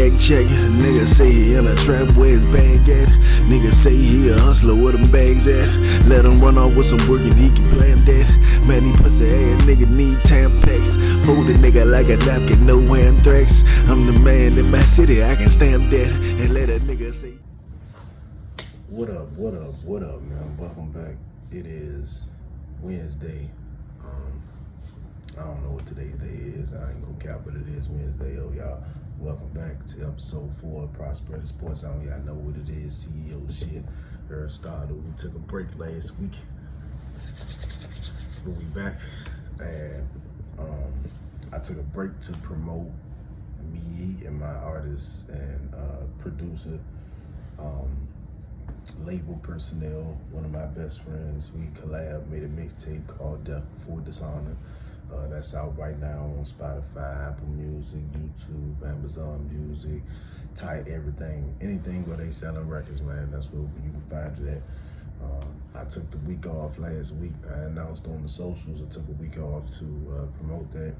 bag check. Nigga say he in a trap, where his bag at? Nigga say he a hustler, where them bags at? Let him run off with some work and he can play him dead. Man, he pussy ass nigga need Tampax. Fold a nigga like a napkin, no anthrax. I'm the man in my city, I can stamp that and let a nigga say. What up, man? Welcome back. It is Wednesday. I don't know what today's day is. I ain't gonna cap, but it is Wednesday. Yo, y'all, welcome back to episode 4 of Prosperity Sports Zone. Y'all know what it is. CEO shit. Earl started. We took a break last week, but we back. And I took a break to promote me and my artist and producer, label personnel, one of my best friends. We collab, made a mixtape called Death Before Dishonor. That's out right now on Spotify, Apple Music, YouTube, Amazon Music, Tight, everything. Anything where they selling records, man, that's where you can find it at. I took the week off last week. I announced on the socials I took a week off to promote that,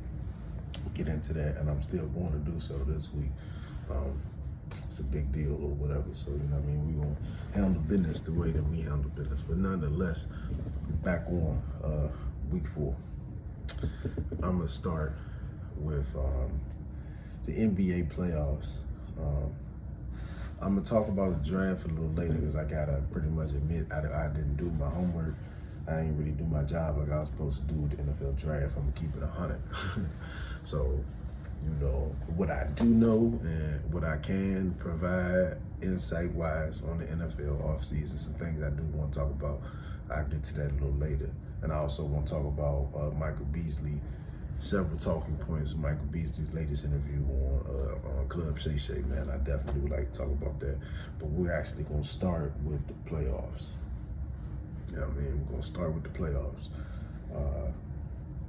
get into that, and I'm still going to do so this week. It's a big deal or whatever, so you know what I mean, we're gonna handle business the way that we handle business. But nonetheless, back on week 4. I'm gonna start with the NBA playoffs. I'm gonna talk about the draft a little later because I gotta pretty much admit I didn't do my homework. I ain't really do my job like I was supposed to do with the NFL draft. I'm gonna keep it 100. So, you know, what I do know and what I can provide insight-wise on the NFL offseason, some things I do want to talk about. I'll get to that a little later. And I also want to talk about Michael Beasley, several talking points of Michael Beasley's latest interview on Club Shay Shay, man. I definitely would like to talk about that. But we're actually going to start with the playoffs. You know what I mean? We're going to start with the playoffs.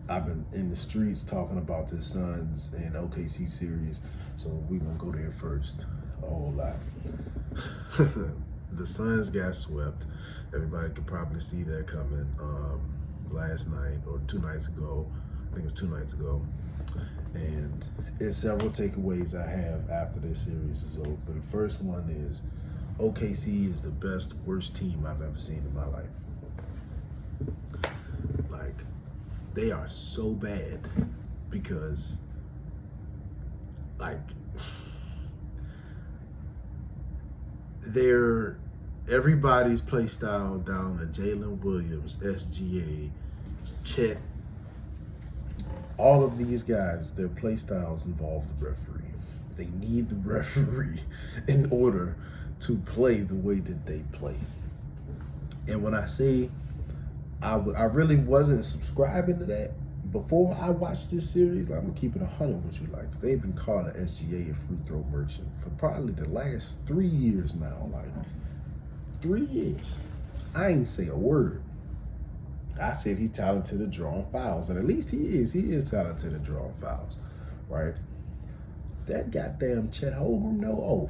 I've been in the streets talking about the Suns and OKC series, so we're going to go there first a whole lot. The Suns got swept. Everybody could probably see that coming last night or 2 nights ago. I think it was 2 nights ago. And there's several takeaways I have after this series is over. The first one is OKC is the best, worst team I've ever seen in my life. Like, they are so bad because, like, everybody's play style down to Jalen Williams, SGA, Chet, all of these guys, their play styles involve the referee. They need the referee in order to play the way that they play. And when I say I really wasn't subscribing to that before I watched this series, I'm gonna keep it 100 with you. Like, they've been calling SGA a free throw merchant for probably the last 3 years now. Like, 3 years. I ain't say a word. I said he's talented at drawing fouls, and at least he is. He is talented at drawing fouls, right? That goddamn Chet Holmgren, no,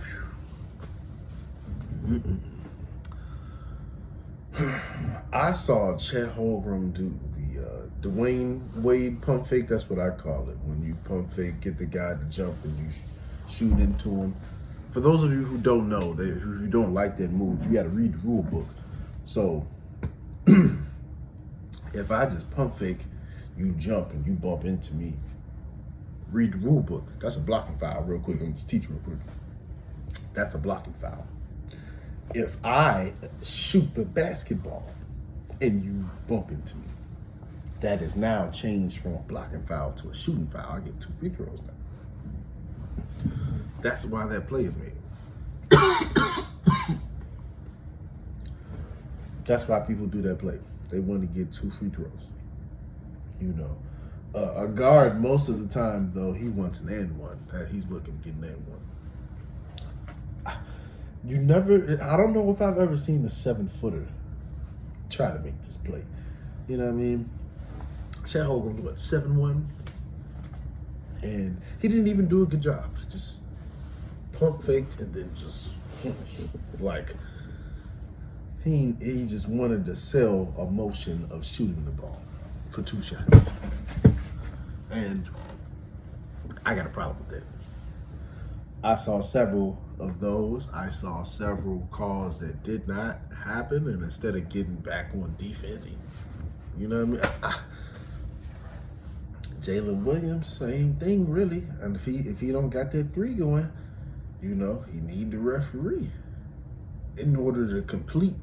I saw Chet Holmgren do the Dwayne Wade pump fake. That's what I call it. When you pump fake, get the guy to jump and you shoot into him. For those of you who don't know, if you don't like that move, you got to read the rule book. So if I just pump fake, you jump and you bump into me, read the rule book. That's a blocking foul. Real quick, I'm gonna just teach real quick. That's a blocking foul. If I shoot the basketball and you bump into me, that is now changed from a blocking foul to a shooting foul. I get 2 free throws now. That's why that play is made. That's why people do that play. They want to get 2 free throws. You know, a guard, most of the time, though, he wants an and one. He's looking to get an and one. I don't know if I've ever seen a 7-footer try to make this play. You know what I mean? Chet Holmgren was 7'1", and he didn't even do a good job. He just pump faked and then just like he just wanted to sell a motion of shooting the ball for 2 shots. And I got a problem with that. I saw several of those. I saw several calls that did not happen, and instead of getting back on defense, you know what I mean? Jalen Williams, same thing, really. And if he don't got that three going, you know, he need the referee in order to complete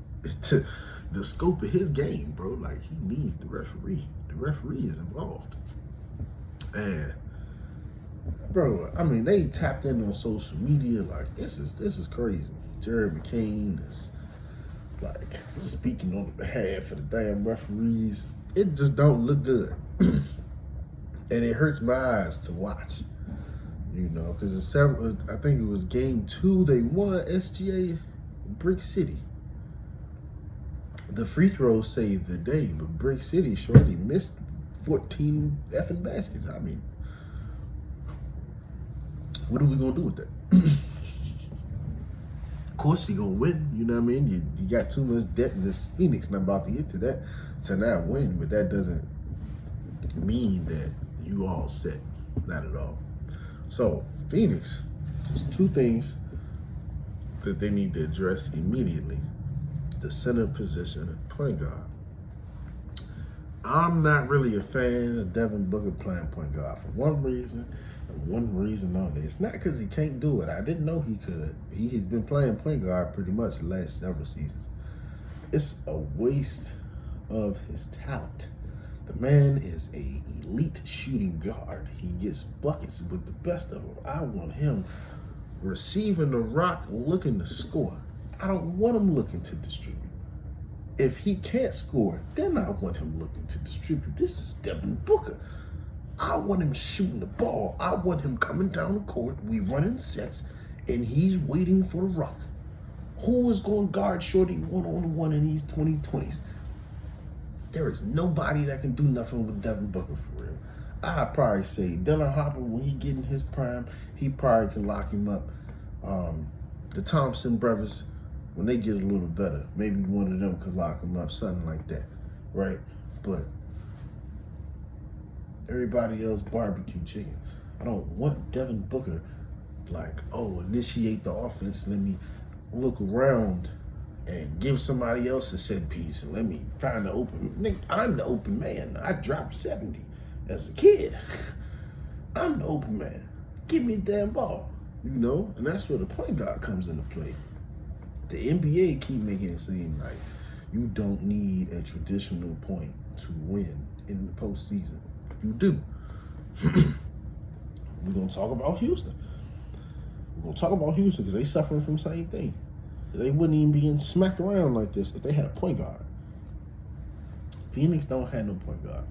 the scope of his game, bro. Like, he needs the referee. The referee is involved. And bro, I mean, they tapped in on social media like this is crazy. Jared McCain is like speaking on behalf of the damn referees. It just don't look good. And it hurts my eyes to watch, you know, because it's several. I think it was game 2 they won SGA Brick City. The free throw saved the day, but Brick City shortly missed 14 effing baskets. I mean, what are we gonna do with that? Of course you're gonna win, you know what I mean? You got too much depth in this Phoenix, and I'm about to get to that, to not win, but that doesn't mean that you all set. Not at all. So Phoenix, just 2 things that they need to address immediately. The center position, point guard. I'm not really a fan of Devin Booker playing point guard for one reason, and one reason only. It's not because he can't do it. I didn't know he could. He's been playing point guard pretty much the last several seasons. It's a waste of his talent. The man is a elite shooting guard. He gets buckets with the best of them. I want him receiving the rock, looking to score. I don't want him looking to distribute. If he can't score, then I want him looking to distribute. This is Devin Booker. I want him shooting the ball. I want him coming down the court. We running sets, and he's waiting for the rock. Who is going to guard Shorty one-on-one in these 2020s? There is nobody that can do nothing with Devin Booker for real. I'd probably say Dylan Hopper, when he get in his prime, he probably can lock him up. The Thompson brothers, when they get a little better, maybe one of them could lock him up, something like that, right? But everybody else barbecue chicken. I don't want Devin Booker like, oh, initiate the offense, let me look around and give somebody else a set piece and let me find the open. I'm the open man. I dropped 70 as a kid. I'm the open man. Give me the damn ball, you know? And that's where the point guard comes into play. The NBA keep making it seem like you don't need a traditional point to win in the postseason. You do. We're going to talk about Houston. We're going to talk about Houston because they suffering from the same thing. They wouldn't even be getting smacked around like this if they had a point guard. Phoenix don't have no point guard.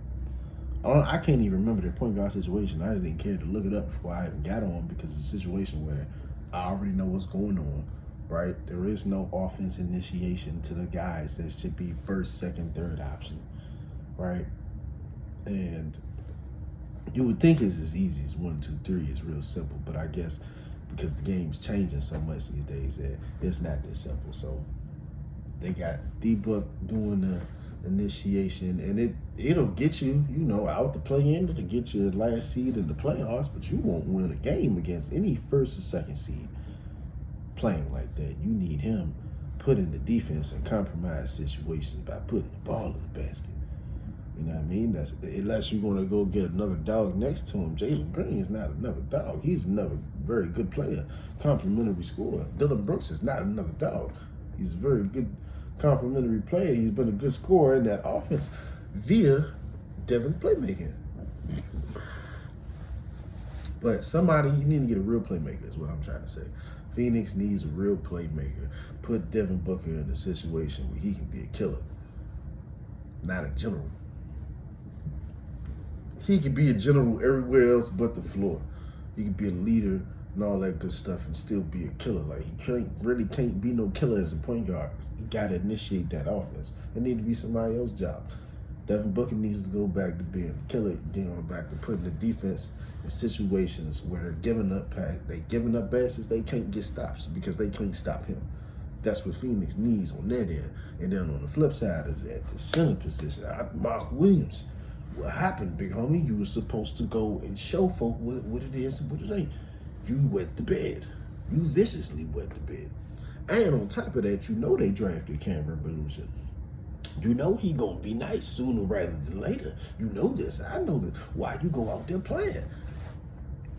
I can't even remember their point guard situation. I didn't care to look it up before I even got on because it's a situation where I already know what's going on, right? There is no offense initiation to the guys that should be first, second, third option, right? And you would think it's as easy as 1, 2, 3. It's real simple, but I guess because the game's changing so much these days that it's not that simple. So they got D-Book doing the initiation, and it'll get you, you know, out the play-in. It'll get you the last seed in the playoffs, but you won't win a game against any first or second seed playing like that. You need him putting the defense in compromised situations by putting the ball in the basket. You know what I mean? That's unless you're going to go get another dog next to him. Jalen Green is not another dog. He's another very good player, complimentary scorer. Dylan Brooks is not another dog. He's a very good complimentary player. He's been a good scorer in that offense via Devin playmaking. But somebody, you need to get a real playmaker is what I'm trying to say. Phoenix needs a real playmaker. Put Devin Booker in a situation where he can be a killer, not a general. He could be a general everywhere else but the floor. He could be a leader and all that good stuff and still be a killer. Like, he really can't be no killer as a point guard. He got to initiate that offense. It need to be somebody else's job. Devin Booker needs to go back to being a killer, going back to putting the defense in situations where they're giving up passes they can't get stops because they can't stop him. That's what Phoenix needs on that end. And then on the flip side of that, the center position, Mark Williams. What happened, big homie? You were supposed to go and show folk what it is and what it ain't. You went to bed. You viciously wet the bed. And on top of that, you know they drafted Cameron Belushi. You know he gonna be nice sooner rather than later. You know this. I know this. Why you go out there playing?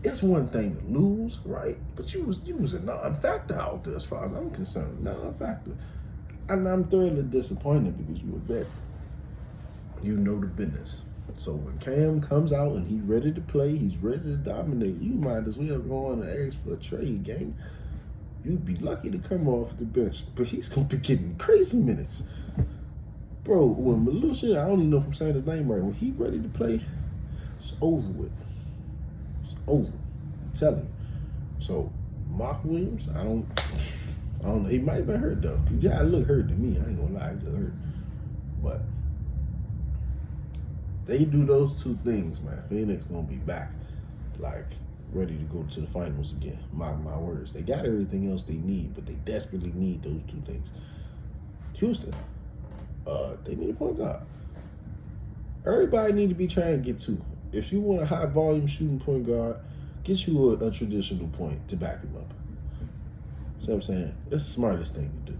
It's one thing to lose, right? But you was a non-factor out there as far as I'm concerned. Non-factor. And I'm thoroughly disappointed because you a vet. You know the business. So when Cam comes out and he's ready to play, he's ready to dominate, you might as well go on and ask for a trade, gang. You'd be lucky to come off the bench. But he's gonna be getting crazy minutes. Bro, when Belushi, I don't even know if I'm saying his name right, when he ready to play, it's over with. It's over. I'm telling you. So, Mark Williams, I don't know. He might have been hurt, though. He just look hurt to me. I ain't gonna lie, he look hurt. But they do those two things, man. Phoenix gonna be back, like, ready to go to the finals again. Mark my words. They got everything else they need, but they desperately need those two things. Houston. They need a point guard. Everybody need to be trying to get two. If you want a high volume shooting point guard, get you a traditional point to back him up. See what I'm saying? It's the smartest thing to do.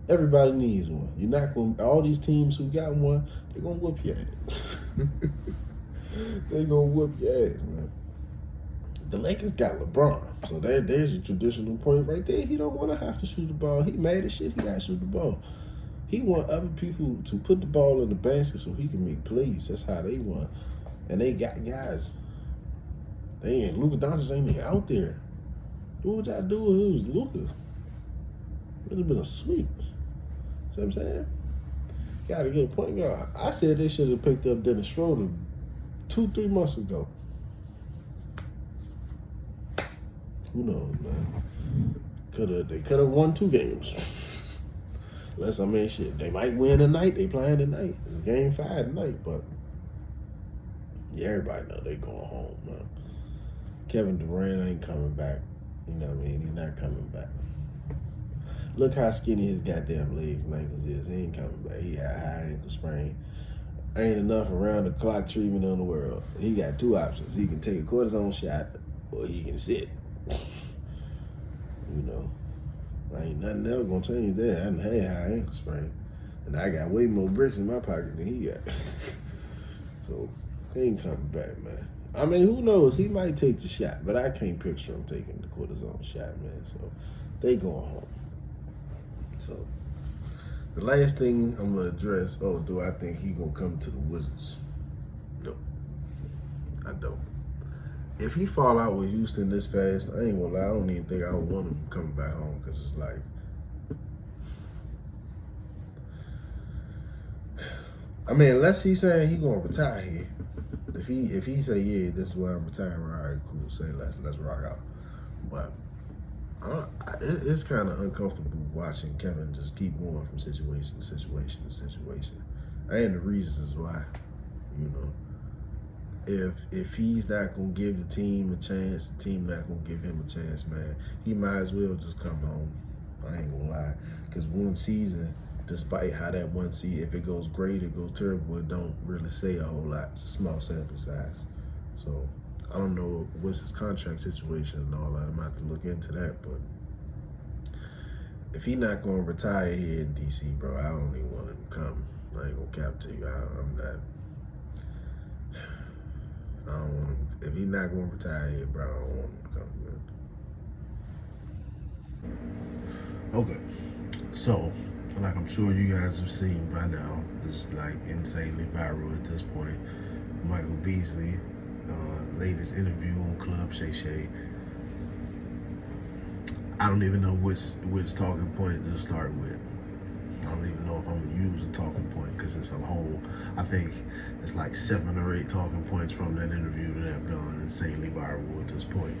Everybody needs one. You're not going to, all these teams who got one, they're going to whoop your ass. They're going to whoop your ass, man. The Lakers got LeBron. So there's your traditional point right there. He don't want to have to shoot the ball. He mad as shit. He got to shoot the ball. He want other people to put the ball in the basket so he can make plays. That's how they want. And they got guys. They ain't Luka Doncic ain't even out there. Do what y'all do with who's Luka. It would have been a sweep. See what I'm saying? Gotta get a point guard. I said they should have picked up Dennis Schroeder 2-3 months ago. Who knows, man? They could have won 2 games. Unless, I mean, shit, they might win tonight. They playing tonight. It's game 5 tonight, but yeah, everybody know they going home, man. Kevin Durant ain't coming back. You know what I mean? He's not coming back. Look how skinny his goddamn legs and ankles is. He ain't coming back. He got a high ankle sprain. Ain't enough around the clock treatment in the world. He got 2 options. He can take a cortisone shot or he can sit. You know. Ain't nothing else gonna change that. I done had high ankle sprain. And I got way more bricks in my pocket than he got. So, he ain't coming back, man. I mean, who knows? He might take the shot, but I can't picture him taking the cortisone shot, man. So, they going home. So, the last thing I'm gonna address, do I think he gonna come to the Wizards? No, I don't. If he fall out with Houston this fast, I ain't gonna lie, I don't even think I would want him coming back home because it's like, I mean, unless he's saying he gonna retire here. If he say, yeah, this is where I'm retiring, all right, cool, say let's rock out. But it's kind of uncomfortable watching Kevin just keep going from situation to situation to situation. And the reasons why, you know. If he's not gonna give the team a chance, the team not gonna give him a chance, man. He might as well just come home. I ain't gonna lie, because one season, despite how that one season, if it goes great, it goes terrible, it don't really say a whole lot. It's a small sample size. So I don't know what's his contract situation and all that. I'm gonna have to look into that, but if he not gonna retire here in DC, bro, I don't even want him to come. I ain't gonna cap to you. I'm not. I don't want him. If he's not going to retire here, bro, I don't want him to come, man. Okay. So, like I'm sure you guys have seen by now, it's like insanely viral at this point. Michael Beasley, latest interview on Club Shay Shay. I don't even know which talking point to start with. I don't even know if I'm gonna use a talking point because it's a whole, I think it's like 7 or 8 talking points from that interview that have gone insanely viral at this point.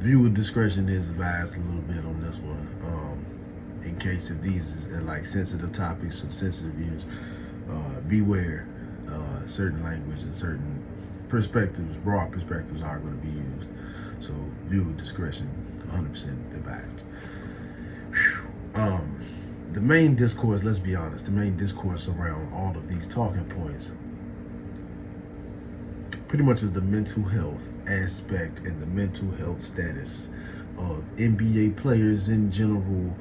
Viewer discretion is advised a little bit on this one. In case if these is like sensitive topics or sensitive views, beware. Certain language and certain perspectives, broad perspectives are going to be used. So viewer discretion 100% advised. The main discourse, let's be honest, the main discourse around all of these talking points pretty much is the mental health aspect and the mental health status of NBA players in general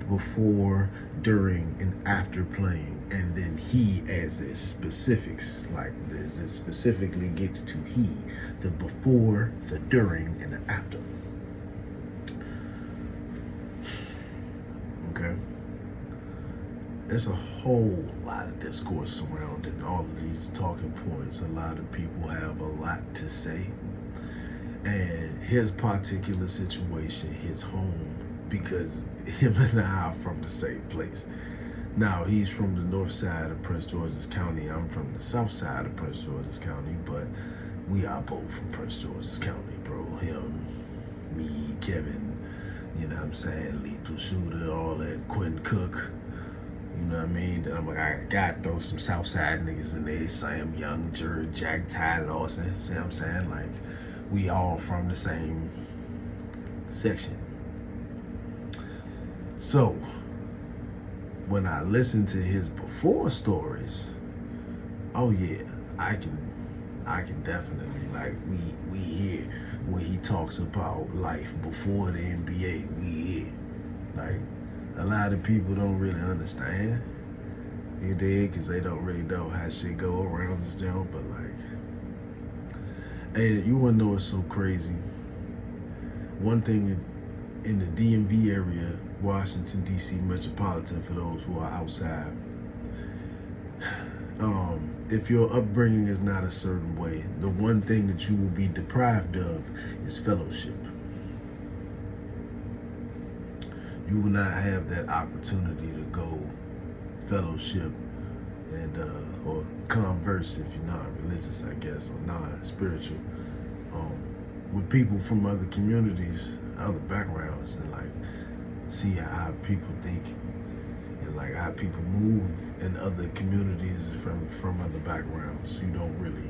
before, during, and after playing. And then he as it specifics, like as it specifically gets to he, the before, the during, and the after. Okay? There's a whole lot of discourse surrounding all of these talking points. A lot of people have a lot to say. And his particular situation hits home because him and I are from the same place. Now, he's from the north side of Prince George's County. I'm from the south side of Prince George's County, but we are both from Prince George's County, bro. Him, me, Kevin, you know what I'm saying, Lethal Shooter, all that, Quentin Cook. You know what I mean? Then I'm like, I gotta throw some Southside niggas in there. Sam Young, Jared, Jack, Ty Lawson. See what I'm saying? Like, we all from the same section. So, when I listen to his before stories, oh yeah, I can definitely, like, we hear when he talks about life before the NBA, we hear. Like, a lot of people don't really understand, you dig? Because they don't really know how shit go around this joint, but like, and you wanna know what's so crazy? One thing in the DMV area, Washington, D.C. metropolitan, for those who are outside, if your upbringing is not a certain way, the one thing that you will be deprived of is fellowship. You will not have that opportunity to go fellowship and or converse, if you're not religious, I guess, or non-spiritual, with people from other communities, other backgrounds, and like see how people think and like how people move in other communities from other backgrounds. You don't really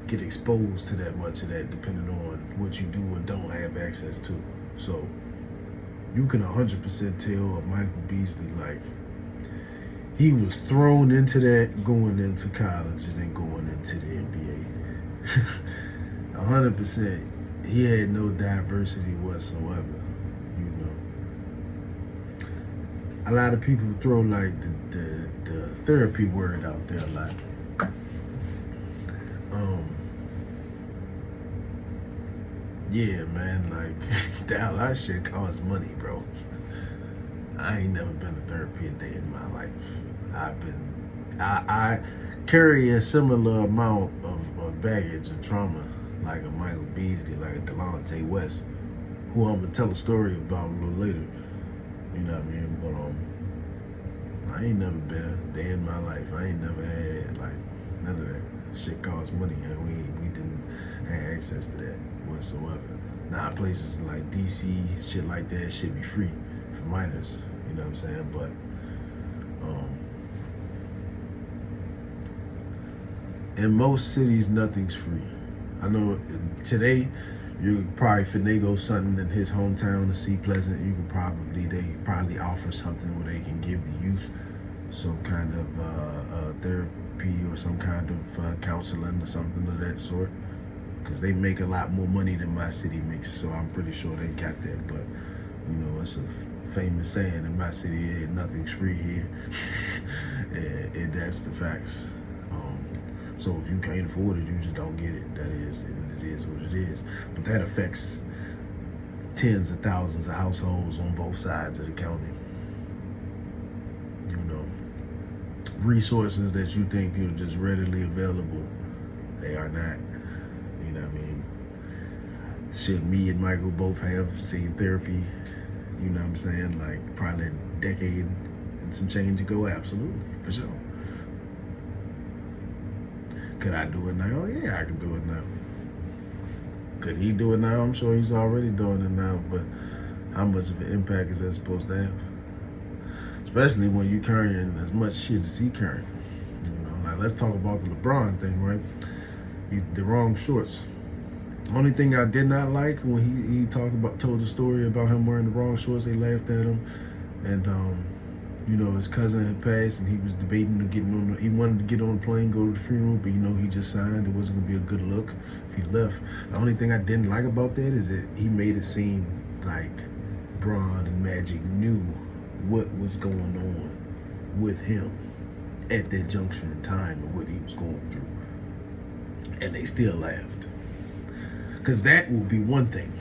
get exposed to that much of that, depending on what you do and don't have access to. So you can 100% tell Michael Beasley, like, he was thrown into that going into college and then going into the NBA. 100%. He had no diversity whatsoever, you know. A lot of people throw like the therapy word out there a lot. Yeah, man, like, that shit costs money, bro. I ain't never been to therapy a day in my life. I carry a similar amount of baggage and trauma like a Michael Beasley, like a Delonte West, who I'm gonna tell a story about a little later. You know what I mean? But I ain't never been a day in my life. I ain't never had like none of that. Shit costs money, and we didn't have access to that whatsoever. Now places like DC, shit like that should be free for minors. You know what I'm saying? But in most cities, nothing's free. I know today you could probably finagle something in his hometown to see Pleasant. They could probably offer something where they can give the youth some kind of therapy or some kind of counseling or something of that sort, because they make a lot more money than my city makes. So I'm pretty sure they got that. But you know, it's a famous saying in my city, nothing's free here. and that's the facts. So if you can't afford it, you just don't get it. That is, it is what it is. But that affects tens of thousands of households on both sides of the county. You know, resources that you think are just readily available, they are not. You know what I mean? Shit, me and Michael both have seen therapy, you know what I'm saying? Like probably a decade and some change ago, absolutely, for sure. Could I do it now? Yeah, I can do it now. Could he do it now? I'm sure he's already doing it now, but how much of an impact is that supposed to have? Especially when you carrying as much shit as he carrying. You know, like let's talk about the LeBron thing, right? He's the wrong shorts. Only thing I did not like when he told the story about him wearing the wrong shorts, they laughed at him, and You know, his cousin had passed, and he was debating he wanted to get on the plane, go to the funeral, but you know, he just signed. It wasn't gonna be a good look if he left. The only thing I didn't like about that is that he made it seem like Braun and Magic knew what was going on with him at that juncture in time and what he was going through, and they still laughed. Cause that will be one thing.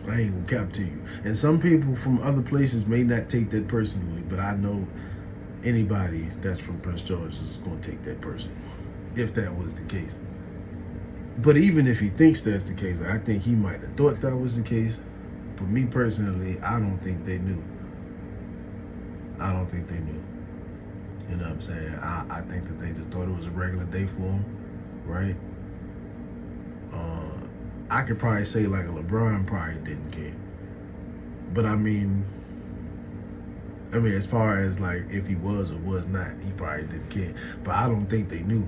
I ain't gonna cap to you. And some people from other places may not take that personally, but I know anybody that's from Prince George is gonna take that personally, if that was the case. But even if he thinks that's the case, I think he might have thought that was the case. But me personally, I don't think they knew. I don't think they knew. You know what I'm saying? I think that they just thought it was a regular day for him, right? I could probably say like a LeBron probably didn't care. But I mean, as far as like if he was or was not, he probably didn't care. But I don't think they knew.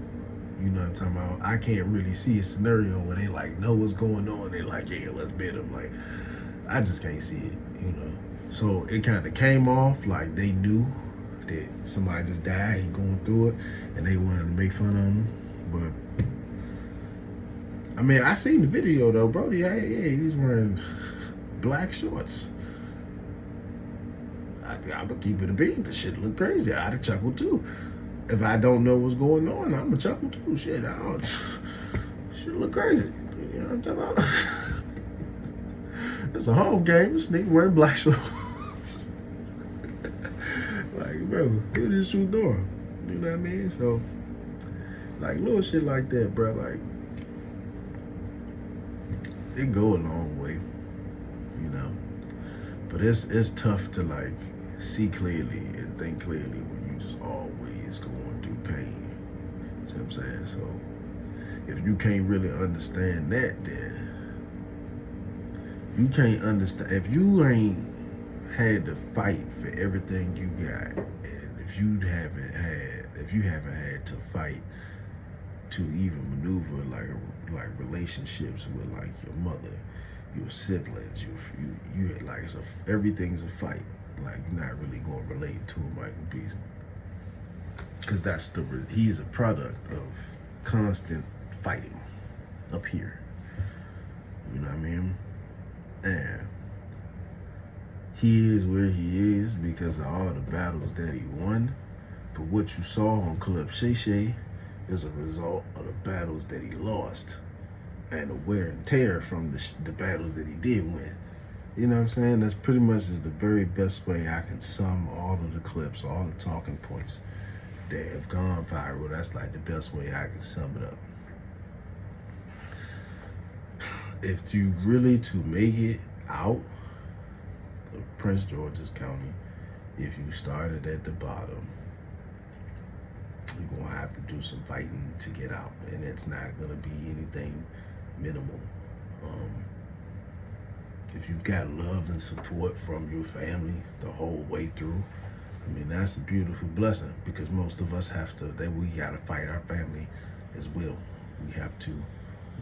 You know what I'm talking about? I can't really see a scenario where they like know what's going on. They like, yeah, let's bid him. Like, I just can't see it, you know. So it kind of came off like they knew that somebody just died, he going through it, and they wanted to make fun of him. But I mean, I seen the video though, Brody. Yeah, he was wearing black shorts. I'ma keep it a beat. The shit look crazy. I'd have chuckled too. If I don't know what's going on, I'ma chuckle too. Shit, shit look crazy. You know what I'm talking about? It's a home game. This nigga wearing black shorts. Like, bro, who this shoot door? You know what I mean? So, like, little shit like that, bro. Like, it go a long way, you know. But it's tough to like see clearly and think clearly when you just always going through pain. See what I'm saying? So if you can't really understand that, then you can't understand. If you ain't had to fight for everything you got, and if you haven't had to fight to even maneuver like relationships with like your mother, your siblings, you like everything's a fight. Like you're not really gonna relate to Michael Beasley, because he's a product of constant fighting up here. You know what I mean? And he is where he is because of all the battles that he won. But what you saw on Club Shay Shay is a result of the battles that he lost and the wear and tear from the battles that he did win. You know what I'm saying? That's pretty much is the very best way I can sum all of the clips, all the talking points that have gone viral. That's like the best way I can sum it up. If you really to make it out of Prince George's County, if you started at the bottom, you're gonna have to do some fighting to get out, and it's not gonna be anything minimal. If you've got love and support from your family the whole way through, I mean, that's a beautiful blessing, because most of us we gotta fight our family as well. We have to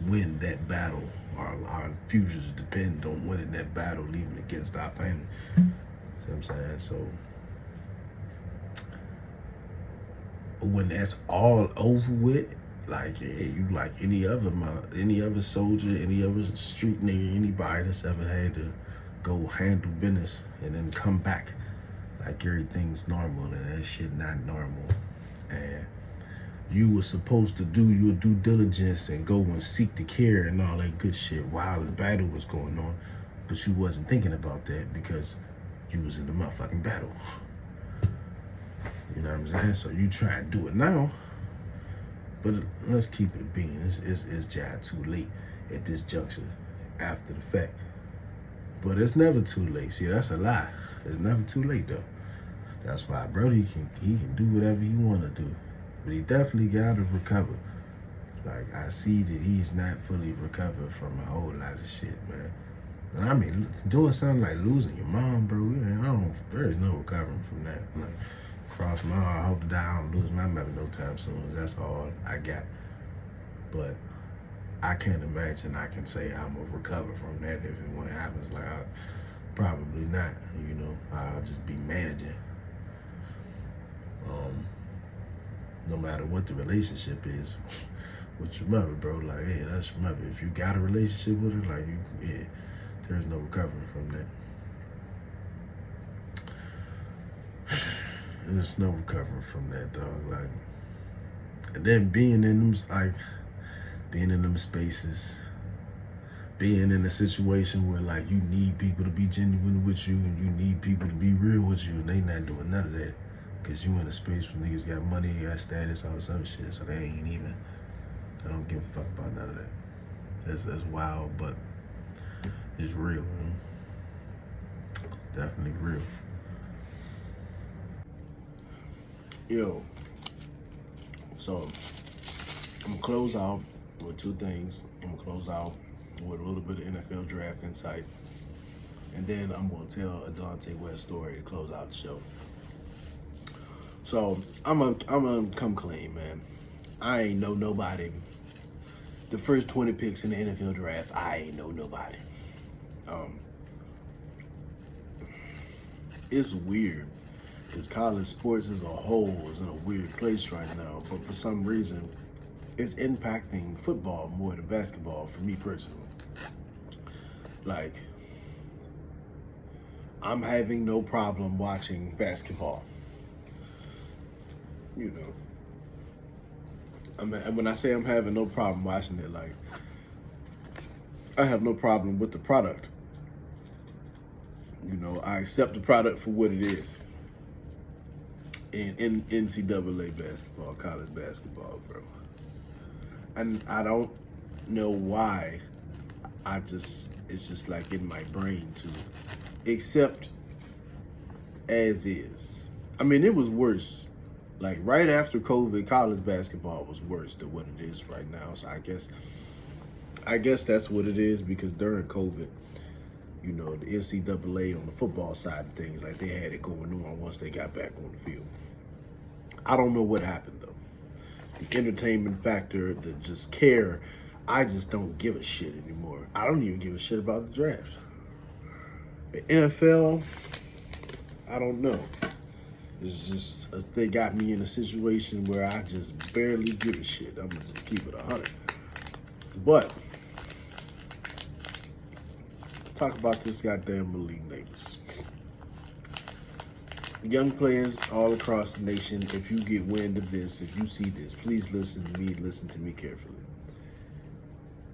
win that battle. Our futures depend on winning that battle, even against our family. See what I'm saying? So when that's all over with, like, yeah, you like any other soldier, any other street nigga, anybody that's ever had to go handle business and then come back like everything's normal, and that shit not normal. And you were supposed to do your due diligence and go and seek the care and all that good shit while the battle was going on, but you wasn't thinking about that because you was in the motherfucking battle. You know what I'm saying? So you try to do it now, but let's keep it a bean. It's just too late at this juncture after the fact. But it's never too late. See, that's a lie. It's never too late though. That's why Brody can do whatever he want to do. But he definitely got to recover. Like, I see that he's not fully recovered from a whole lot of shit, man. And I mean, doing something like losing your mom, bro, there is no recovering from that. Like, cross my heart, I hope to die, I don't lose my mother no time soon. That's all I got. But I can't imagine I can say I'm gonna recover from that when it happens. Like, probably not, you know. I'll just be managing. no matter what the relationship is with your mother, bro. Like, hey, that's your mother. If you got a relationship with her, like, there's no recovering from that. There's no recovering from that, dog. Like, and then being in them spaces, being in a situation where like you need people to be genuine with you and you need people to be real with you, and they not doing none of that because you in a space where niggas got money, got status, all this other shit, so they don't give a fuck about none of that. That's wild, but it's real, man. It's definitely real. Yo, so I'm gonna close out with two things. I'm gonna close out with a little bit of NFL draft insight, and then I'm gonna tell a Dante West story to close out the show. So I'm gonna come clean, man. I ain't know nobody. The first 20 picks in the NFL draft, I ain't know nobody. It's weird because college sports as a whole is in a weird place right now, but for some reason, it's impacting football more than basketball for me personally. Like, I'm having no problem watching basketball. You know, when I say I'm having no problem watching it, like, I have no problem with the product. You know, I accept the product for what it is. In NCAA basketball, college basketball, bro. And I don't know why. It's just like in my brain to accept as is. I mean, it was worse. Like right after COVID, college basketball was worse than what it is right now. So I guess that's what it is, because during COVID, you know, the NCAA on the football side of things, like they had it going on once they got back on the field. I don't know what happened though. The entertainment factor, the just care, I just don't give a shit anymore. I don't even give a shit about the draft. The NFL, I don't know. It's just, they got me in a situation where I just barely give a shit. I'm gonna just keep it 100. But talk about this goddamn Malik Neighbors. Young players all across the nation, if you get wind of this, if you see this, please listen to me carefully.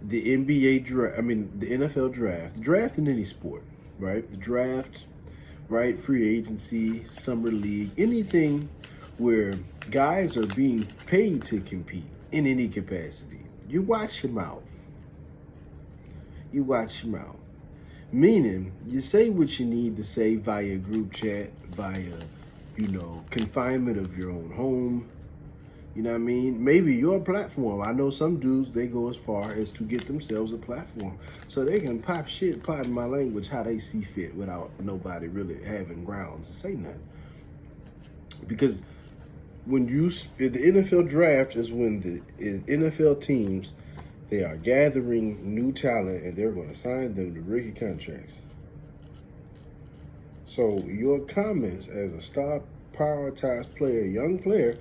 The the NFL draft in any sport, right? The draft, right? Free agency, summer league, anything where guys are being paid to compete in any capacity. You watch your mouth. You watch your mouth. Meaning, you say what you need to say via group chat, via, you know, confinement of your own home. You know what I mean? Maybe your platform. I know some dudes, they go as far as to get themselves a platform so they can pop shit, pardon my language, how they see fit without nobody really having grounds to say nothing. Because when the NFL draft is when the NFL teams, they are gathering new talent and they're going to sign them to rookie contracts. So your comments as a star prioritized player, young player,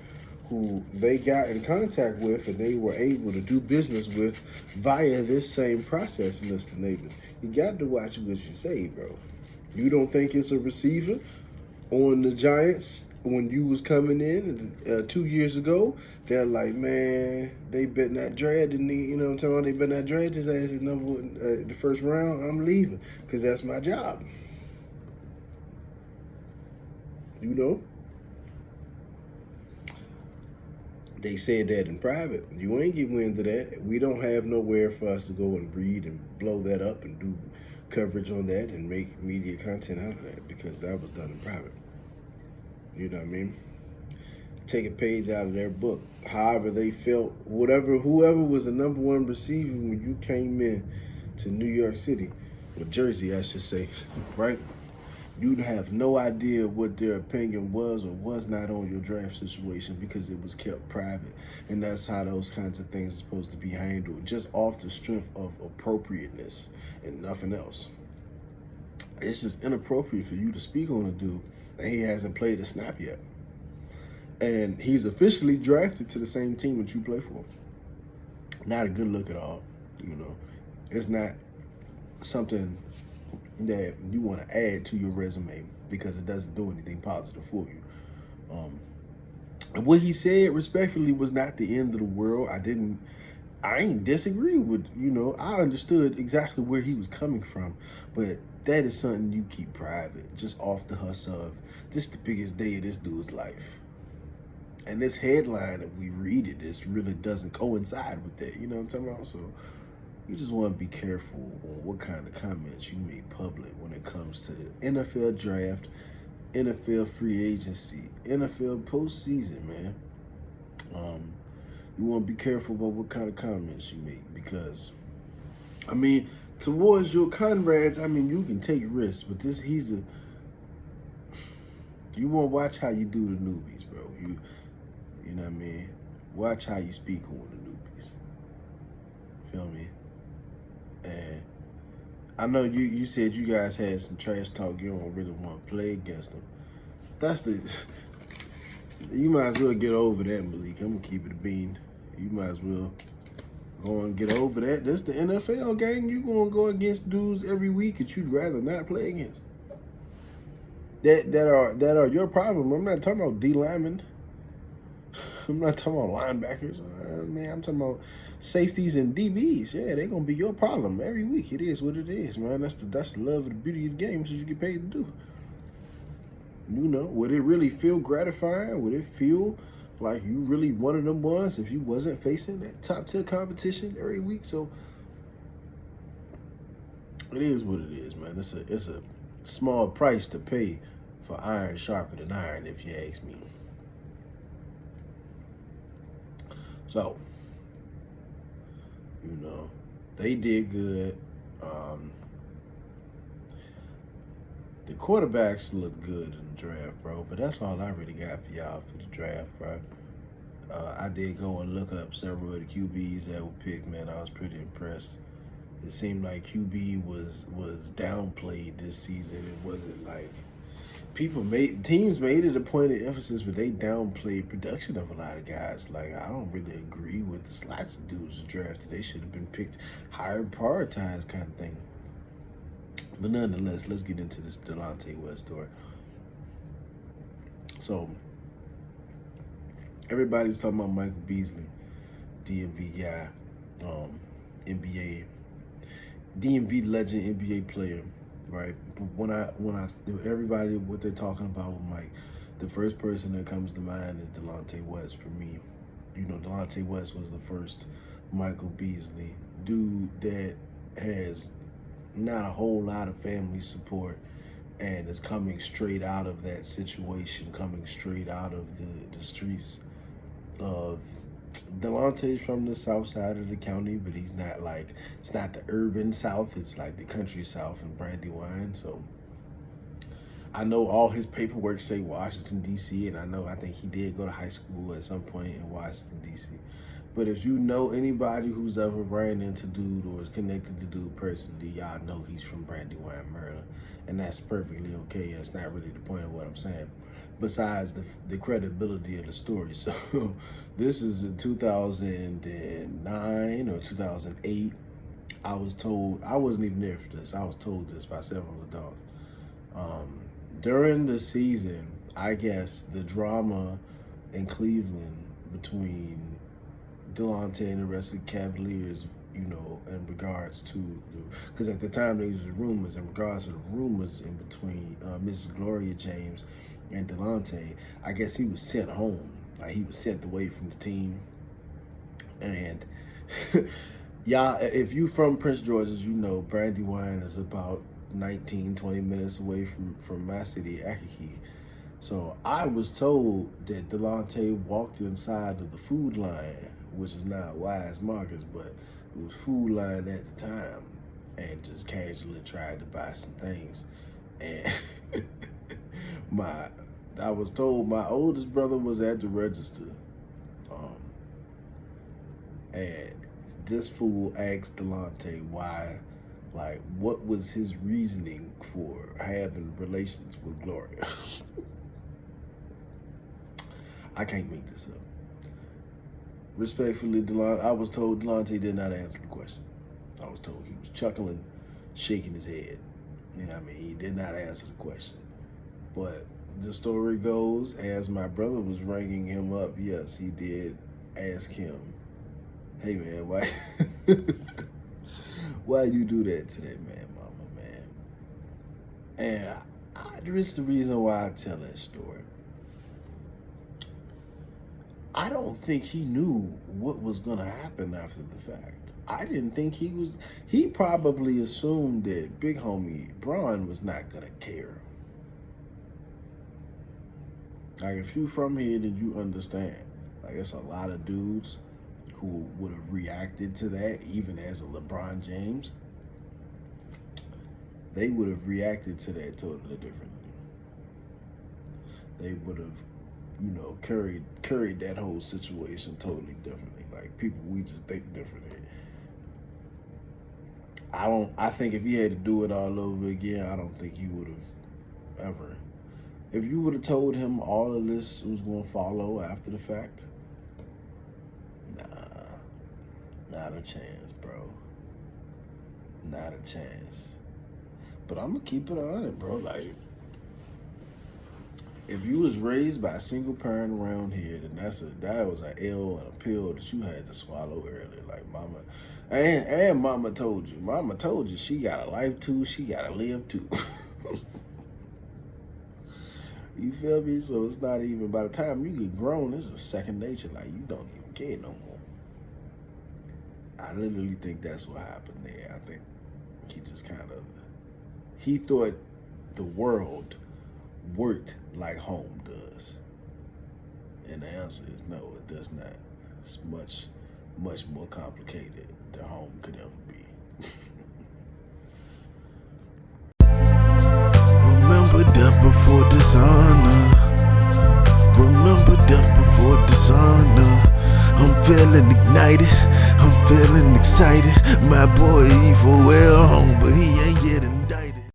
who they got in contact with and they were able to do business with via this same process, Mr. Neighbors, you got to watch what you say, bro. You don't think it's a receiver on the Giants when you was coming in 2 years ago? They're like, man, they bet not draft, and you know what I'm talking about? They bet not draft his ass in the first round. I'm leaving because that's my job. You know? They said that in private. You ain't get wind of that. We don't have nowhere for us to go and read and blow that up and do coverage on that and make media content out of that, because that was done in private. You know what I mean? Take a page out of their book. However they felt, whoever was the number one receiver when you came in to New York City, or Jersey, I should say, right? You'd have no idea what their opinion was or was not on your draft situation because it was kept private. And that's how those kinds of things are supposed to be handled, just off the strength of appropriateness and nothing else. It's just inappropriate for you to speak on a dude and he hasn't played a snap yet. And he's officially drafted to the same team that you play for. Not a good look at all. You know, it's not something that you want to add to your resume because it doesn't do anything positive for you. What he said, respectfully, was not the end of the world. I ain't disagree with, I understood exactly where he was coming from, but that is something you keep private, just off the hustle of this the biggest day of this dude's life. And this headline, if we read it, this really doesn't coincide with that. You know what I'm talking about? So you just want to be careful on what kind of comments you make public when it comes to the NFL draft, NFL free agency, NFL postseason, man. You want to be careful about what kind of comments you make because, towards your comrades, you can take risks, but you want to watch how you do the newbies, bro. You know what I mean? Watch how you speak on the newbies. Feel me? And I know you said you guys had some trash talk. You don't really want to play against them. You might as well get over that, Malik. I'm going to keep it a bean. You might as well go and get over that. That's the NFL, gang. You going to go against dudes every week that you'd rather not play against. That are your problem. I'm not talking about D linemen. I'm not talking about linebackers. I'm talking about safeties and DBs. Yeah, they're going to be your problem every week. It is what it is, man. That's the love of the beauty of the game. That's what you get paid to do. Would it really feel gratifying? Would it feel like you really one of them ones if you wasn't facing that top tier competition every week? So it is what it is, man. It's a small price to pay for iron sharper than iron, if you ask me. So, they did good. The quarterbacks look good in the draft, bro. But that's all I really got for y'all for the draft, bro. I did go and look up several of the QBs that were picked, man. I was pretty impressed. It seemed like QB was downplayed this season. It wasn't like teams made it a point of emphasis, but they downplayed production of a lot of guys. Like, I don't really agree with the lots of dudes drafted. They should have been picked higher, prioritized kind of thing. But nonetheless, let's get into this Delonte West story. So, everybody's talking about Michael Beasley, DMV guy, NBA, DMV legend, NBA player, right? But when everybody, what they're talking about with Mike, the first person that comes to mind is Delonte West for me. Delonte West was the first Michael Beasley dude that has not a whole lot of family support and is coming straight out of that situation, coming straight out of the streets of Delonte's from the south side of the county, but he's not it's not the urban south, it's like the country south in Brandywine. So I know all his paperwork say Washington, D.C., and I think he did go to high school at some point in Washington, D.C. But if you know anybody who's ever ran into dude or is connected to dude personally, y'all know he's from Brandywine, Maryland. And that's perfectly okay. That's not really the point of what I'm saying. Besides the credibility of the story. So this is in 2009 or 2008. I was told, I wasn't even there for this. I was told this by several adults. During the season, I guess the drama in Cleveland between Delonte and the rest of the Cavaliers, in regards to because at the time there was rumors in regards to the rumors in between Mrs. Gloria James and Delonte. I guess he was sent home, like he was sent away from the team. And y'all, if you from Prince George's, Brandywine is about 19-20 minutes away from my city, Akakie. So I was told that Delonte walked inside of the Food Line, which is not Wise Markets, but it was Food Line at the time, and just casually tried to buy some things. And I was told my oldest brother was at the register, and this fool asked Delonte why, what was his reasoning for having relations with Gloria. I can't make this up. Respectfully, I was told Delonte did not answer the question. I was told he was chuckling, shaking his head. You know what I mean? He did not answer the question. But the story goes, as my brother was ringing him up, yes, he did ask him, hey man, why you do that to that man, mama, man? And it's the reason why I tell that story. I don't think he knew what was gonna happen after the fact. I didn't think he probably assumed that big homie Braun was not gonna care. Like, if you from here, then you understand. Like, it's a lot of dudes who would have reacted to that, even as a LeBron James. They would have reacted to that totally differently. They would have, you know, carried that whole situation totally differently. Like, people, we just think differently. I think if he had to do it all over again, I don't think he would have ever. If you would have told him all of this was going to follow after the fact, not a chance, bro. Not a chance. But I'm going to keep it on it, bro. Like, if you was raised by a single parent around here, then that was an L and a pill that you had to swallow early. Like, mama, and mama told you. Mama told you she got a life too. She got to live too. You feel me? So it's not even, by the time you get grown, this is second nature. Like, you don't even care no more. I literally think that's what happened there. I think he just he thought the world worked like home does. And the answer is no, it does not. It's much, much more complicated than home could ever be. Remember death before dishonor. Remember death before dishonor. I'm feeling ignited. I'm feeling excited. My boy evil well home, but he ain't